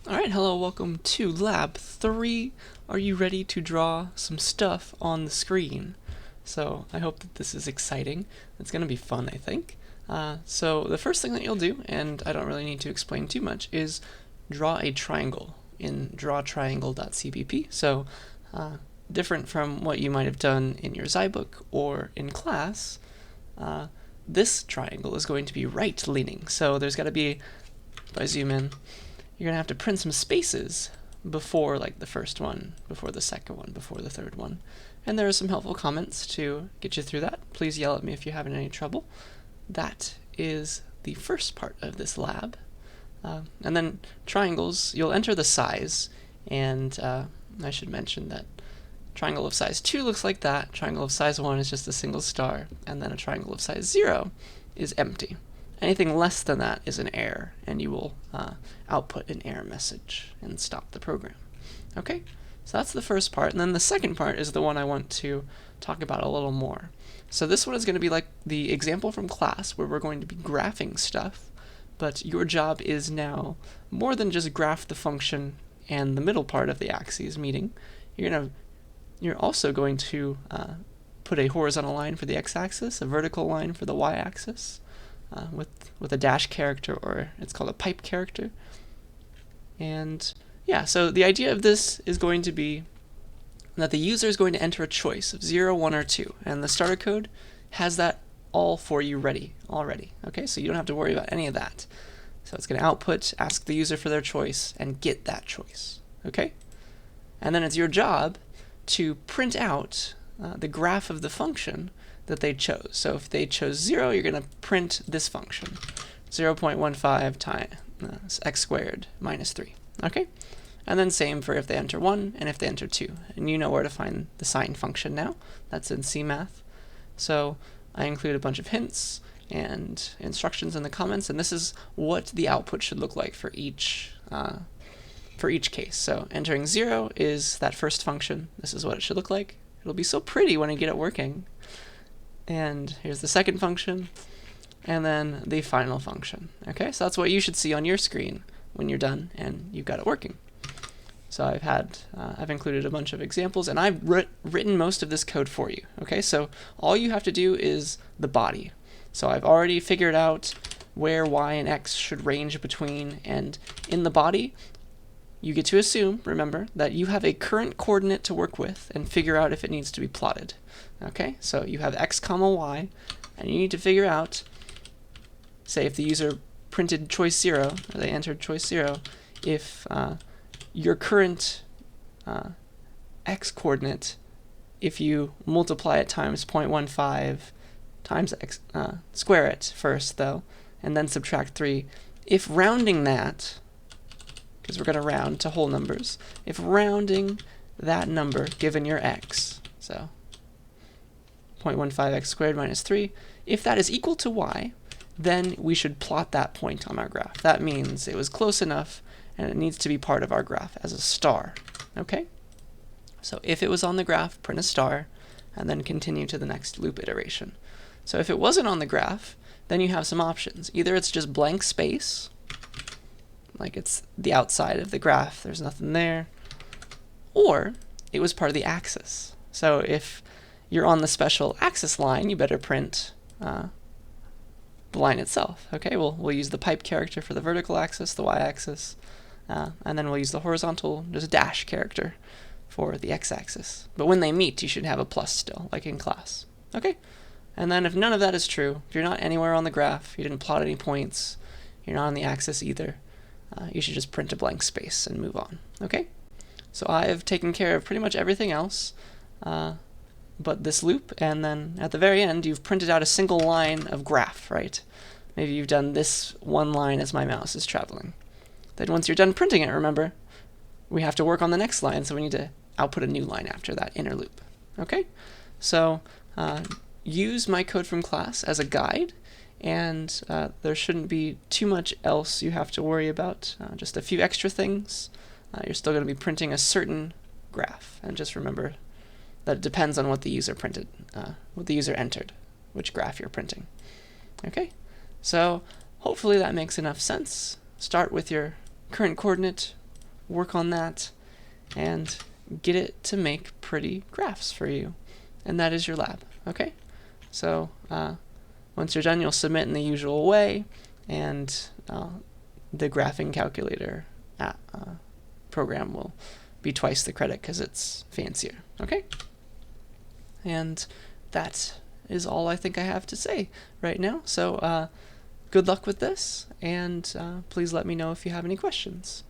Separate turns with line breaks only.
Alright, hello, welcome to Lab 3. Are you ready to draw some stuff on the screen? So, I hope that this is exciting. It's going to be fun, I think. So, the first thing that you'll do, and I don't really need to explain too much, is draw a triangle in drawtriangle.cpp. So, different from what you might have done in your Zybook or in class, this triangle is going to be right-leaning. So, there's got to be, if I zoom in, you're going to have to print some spaces before like the first one, before the second one, before the third one. And there are some helpful comments to get you through that. Please yell at me if you're having any trouble. That is the first part of this lab. And then triangles, you'll enter the size, and I should mention that triangle of size 2 looks like that, triangle of size 1 is just a single star, and then a triangle of size 0 is empty. Anything less than that is an error, and you will output an error message and stop the program. Okay, so that's the first part, and then the second part is the one I want to talk about a little more. So this one is going to be like the example from class where we're going to be graphing stuff, but your job is now more than just graph the function and the middle part of the axes meeting. You're also going to put a horizontal line for the x-axis, a vertical line for the y-axis, with a dash character, or it's called a pipe character. And yeah, so the idea of this is going to be that the user is going to enter a choice of 0, 1, or 2, and the starter code has that all for you ready already. Okay, so you don't have to worry about any of that. So it's going to output, ask the user for their choice, and get that choice. Okay? And then it's your job to print out the graph of the function that they chose. So if they chose 0, you're going to print this function, 0.15 times x squared minus 3. Okay? And then same for if they enter 1 and if they enter 2. And you know where to find the sine function now. That's in CMath. So I include a bunch of hints and instructions in the comments, and this is what the output should look like for each case. So entering 0 is that first function. This is what it should look like. It'll be so pretty when you get it working. And here's the second function, and then the final function. Okay, so that's what you should see on your screen when you're done and you've got it working. So I've included a bunch of examples, and I've written most of this code for you. Okay, so all you have to do is the body. So I've already figured out where y and x should range between, and in the body, you get to assume, remember, that you have a current coordinate to work with and figure out if it needs to be plotted. Okay, so you have x comma y, and you need to figure out, say if the user printed choice 0, or they entered choice 0, if your current x coordinate, if you multiply it times 0.15 times x, square it first though, and then subtract 3, if rounding that, because we're going to round to whole numbers, if rounding that number given your x, so 0.15 x squared minus 3, if that is equal to y, then we should plot that point on our graph. That means it was close enough and it needs to be part of our graph as a star. Okay? So if it was on the graph, print a star, and then continue to the next loop iteration. So if it wasn't on the graph, then you have some options. Either it's just blank space, like it's the outside of the graph, there's nothing there, or it was part of the axis. So if you're on the special axis line, you better print the line itself. Okay, we'll use the pipe character for the vertical axis, the y-axis, and then we'll use the horizontal, just a dash character for the x-axis. But when they meet, you should have a plus still, like in class. Okay, and then if none of that is true, if you're not anywhere on the graph, you didn't plot any points, you're not on the axis either, you should just print a blank space and move on. Okay, so I've taken care of pretty much everything else but this loop, and then at the very end you've printed out a single line of graph, right? Maybe you've done this one line as my mouse is traveling. Then once you're done printing it, remember, we have to work on the next line, so we need to output a new line after that inner loop. Okay, so use my code from class as a guide, and there shouldn't be too much else you have to worry about. Just a few extra things. You're still going to be printing a certain graph, and just remember that it depends on what the user printed, what the user entered, which graph you're printing. Okay, so hopefully that makes enough sense. Start with your current coordinate, work on that and get it to make pretty graphs for you. And that is your lab, okay? So once you're done, you'll submit in the usual way, and the graphing calculator program will be twice the credit because it's fancier, okay? And that is all I think I have to say right now. So good luck with this, and please let me know if you have any questions.